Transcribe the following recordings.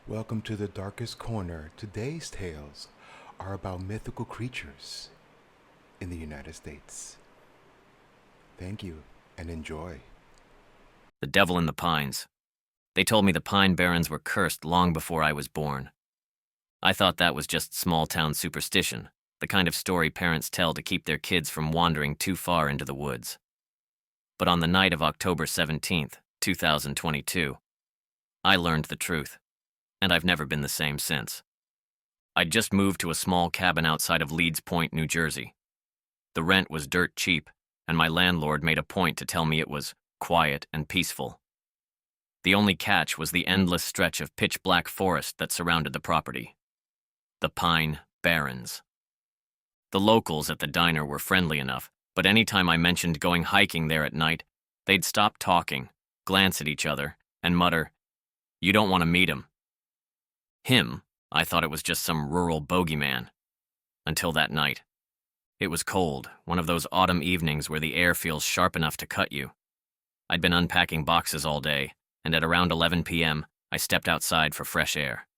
Welcome to the darkest corner. Today's tales are about mythical creatures in the United States. Thank you and enjoy. The Devil in the Pines. They told me the Pine Barrens were cursed long before I was born. I thought that was just small-town superstition, the kind of story parents tell to keep their kids from wandering too far into the woods. But on the night of October 17th, 2022, I learned the truth, and I've never been the same since. I'd just moved to a small cabin outside of Leeds Point, New Jersey. The rent was dirt cheap, and my landlord made a point to tell me it was quiet and peaceful. The only catch was the endless stretch of pitch-black forest that surrounded the property. The Pine Barrens. The locals at the diner were friendly enough, but any time I mentioned going hiking there at night, they'd stop talking, glance at each other, and mutter, "You don't want to meet him." Him, I thought it was just some rural bogeyman. Until that night. It was cold, one of those autumn evenings where the air feels sharp enough to cut you. I'd been unpacking boxes all day, and at around 11 p.m., I stepped outside for fresh air.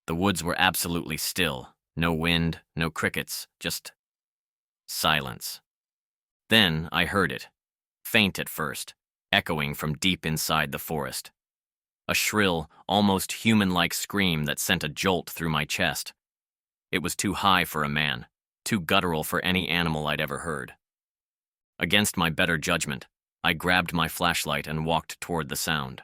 The woods were absolutely still, no wind, no crickets, just silence. Then I heard it, faint at first, echoing from deep inside the forest. A shrill, almost human-like scream that sent a jolt through my chest. It was too high for a man, too guttural for any animal I'd ever heard. Against my better judgment, I grabbed my flashlight and walked toward the sound.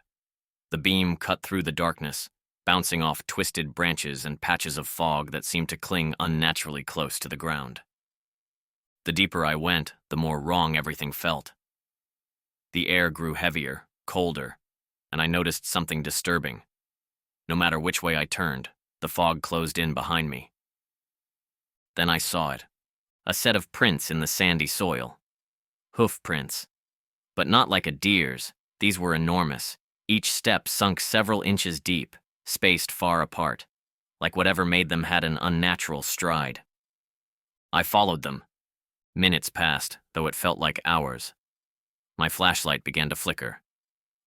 The beam cut through the darkness, bouncing off twisted branches and patches of fog that seemed to cling unnaturally close to the ground. The deeper I went, the more wrong everything felt. The air grew heavier, colder, and I noticed something disturbing. No matter which way I turned, the fog closed in behind me. Then I saw it, a set of prints in the sandy soil. Hoof prints. But not like a deer's, these were enormous, each step sunk several inches deep, spaced far apart, like whatever made them had an unnatural stride. I followed them. Minutes passed, though it felt like hours. My flashlight began to flicker.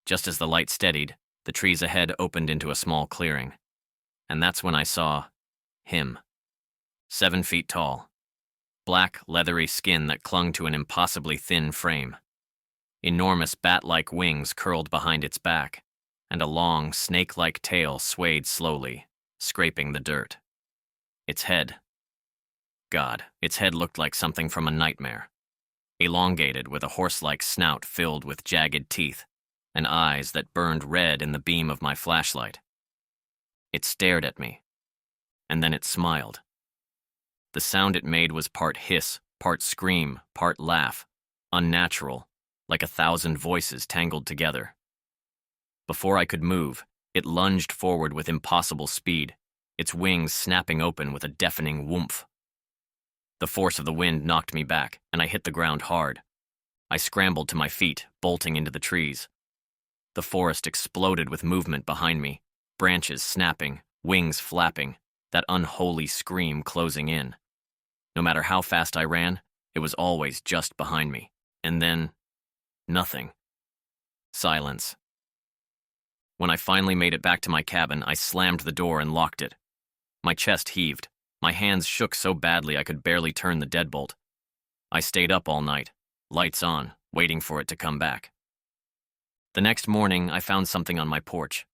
Just as the light steadied, the trees ahead opened into a small clearing. And that's when I saw him. 7 feet tall. Black, leathery skin that clung to an impossibly thin frame. Enormous bat-like wings curled behind its back, and a long, snake-like tail swayed slowly, scraping the dirt. Its head. God, its head looked like something from a nightmare. Elongated with a horse-like snout filled with jagged teeth, and eyes that burned red in the beam of my flashlight. It stared at me, and then it smiled. The sound it made was part hiss, part scream, part laugh, unnatural, like 1,000 voices tangled together. Before I could move, it lunged forward with impossible speed, its wings snapping open with a deafening whoomph. The force of the wind knocked me back, and I hit the ground hard. I scrambled to my feet, bolting into the trees. The forest exploded with movement behind me, branches snapping, wings flapping, that unholy scream closing in. No matter how fast I ran, it was always just behind me. And then, nothing. Silence. When I finally made it back to my cabin, I slammed the door and locked it. My chest heaved. My hands shook so badly I could barely turn the deadbolt. I stayed up all night, lights on, waiting for it to come back. The next morning, I found something on my porch.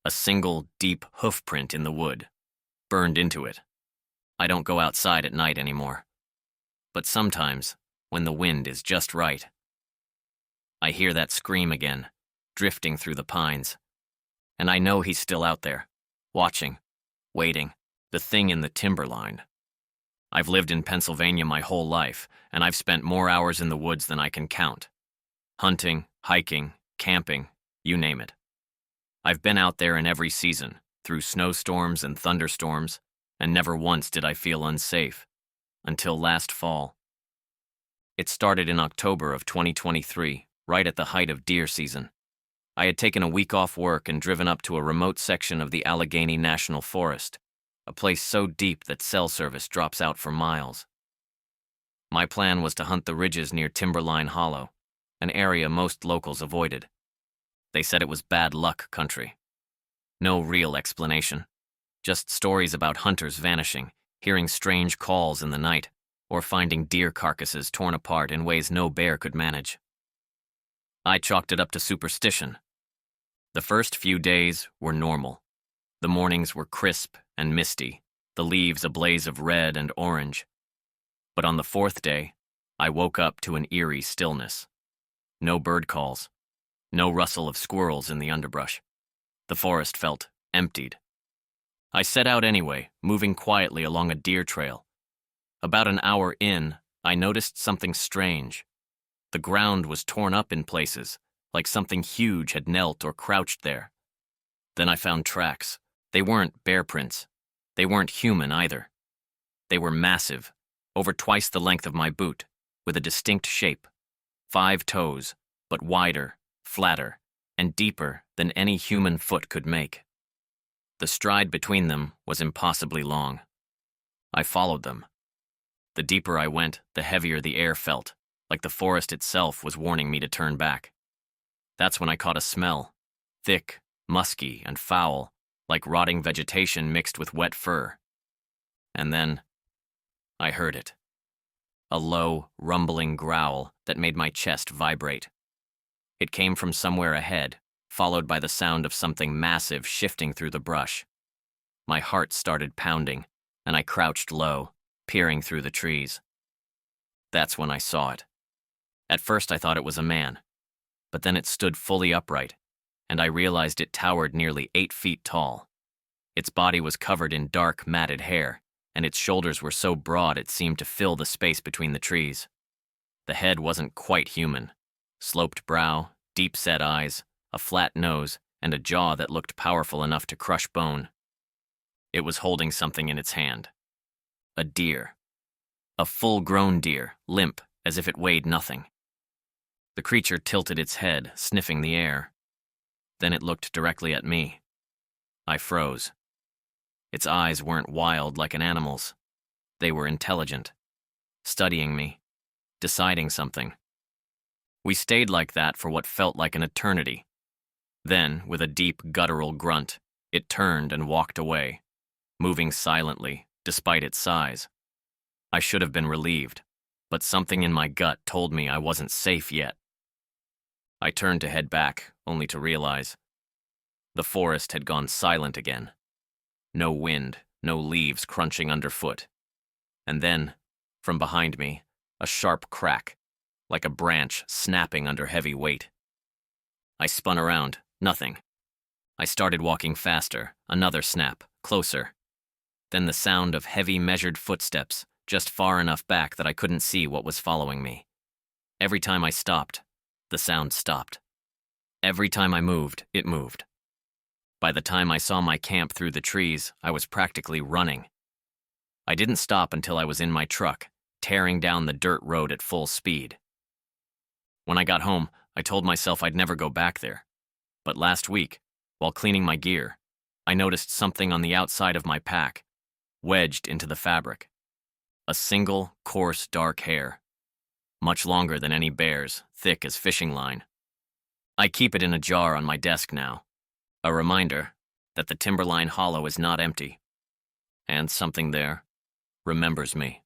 A single, deep hoof print in the wood, burned into it. I don't go outside at night anymore. But sometimes, when the wind is just right, I hear that scream again, drifting through the pines. And I know he's still out there, watching, waiting, the thing in the timberline. I've lived in Pennsylvania my whole life, and I've spent more hours in the woods than I can count. Hunting, hiking, camping, you name it. I've been out there in every season, through snowstorms and thunderstorms, and never once did I feel unsafe. Until last fall. It started in October of 2023, right at the height of deer season. I had taken a week off work and driven up to a remote section of the Allegheny National Forest, a place so deep that cell service drops out for miles. My plan was to hunt the ridges near Timberline Hollow, an area most locals avoided. They said it was bad luck country. No real explanation. Just stories about hunters vanishing, hearing strange calls in the night, or finding deer carcasses torn apart in ways no bear could manage. I chalked it up to superstition. The first few days were normal. The mornings were crisp and misty, the leaves a blaze of red and orange. But on the fourth day, I woke up to an eerie stillness. No bird calls, no rustle of squirrels in the underbrush. The forest felt emptied. I set out anyway, moving quietly along a deer trail. About an hour in, I noticed something strange. The ground was torn up in places, like something huge had knelt or crouched there. Then I found tracks. They weren't bear prints. They weren't human either. They were massive, over twice the length of my boot, with a distinct shape. 5 toes, but wider, flatter, and deeper than any human foot could make. The stride between them was impossibly long. I followed them. The deeper I went, the heavier the air felt, like the forest itself was warning me to turn back. That's when I caught a smell, thick, musky, and foul, like rotting vegetation mixed with wet fur. And then I heard it. A low, rumbling growl that made my chest vibrate. It came from somewhere ahead, followed by the sound of something massive shifting through the brush. My heart started pounding, and I crouched low, peering through the trees. That's when I saw it. At first I thought it was a man, but then it stood fully upright, and I realized it towered nearly 8 feet tall. Its body was covered in dark, matted hair, and its shoulders were so broad it seemed to fill the space between the trees. The head wasn't quite human. Sloped brow, deep-set eyes, a flat nose, and a jaw that looked powerful enough to crush bone. It was holding something in its hand. A deer. A full-grown deer, limp, as if it weighed nothing. The creature tilted its head, sniffing the air. Then it looked directly at me. I froze. Its eyes weren't wild like an animal's. They were intelligent, studying me, deciding something. We stayed like that for what felt like an eternity. Then, with a deep, guttural grunt, it turned and walked away, moving silently, despite its size. I should have been relieved, but something in my gut told me I wasn't safe yet. I turned to head back, only to realize the forest had gone silent again. No wind, no leaves crunching underfoot. And then, from behind me, a sharp crack, like a branch snapping under heavy weight. I spun around, nothing. I started walking faster, another snap, closer. Then the sound of heavy, measured footsteps, just far enough back that I couldn't see what was following me. Every time I stopped, the sound stopped. Every time I moved, it moved. By the time I saw my camp through the trees, I was practically running. I didn't stop until I was in my truck, tearing down the dirt road at full speed. When I got home, I told myself I'd never go back there. But last week, while cleaning my gear, I noticed something on the outside of my pack, wedged into the fabric. A single, coarse, dark hair. Much longer than any bear's, thick as fishing line. I keep it in a jar on my desk now. A reminder that the timberline hollow is not empty. And something there remembers me.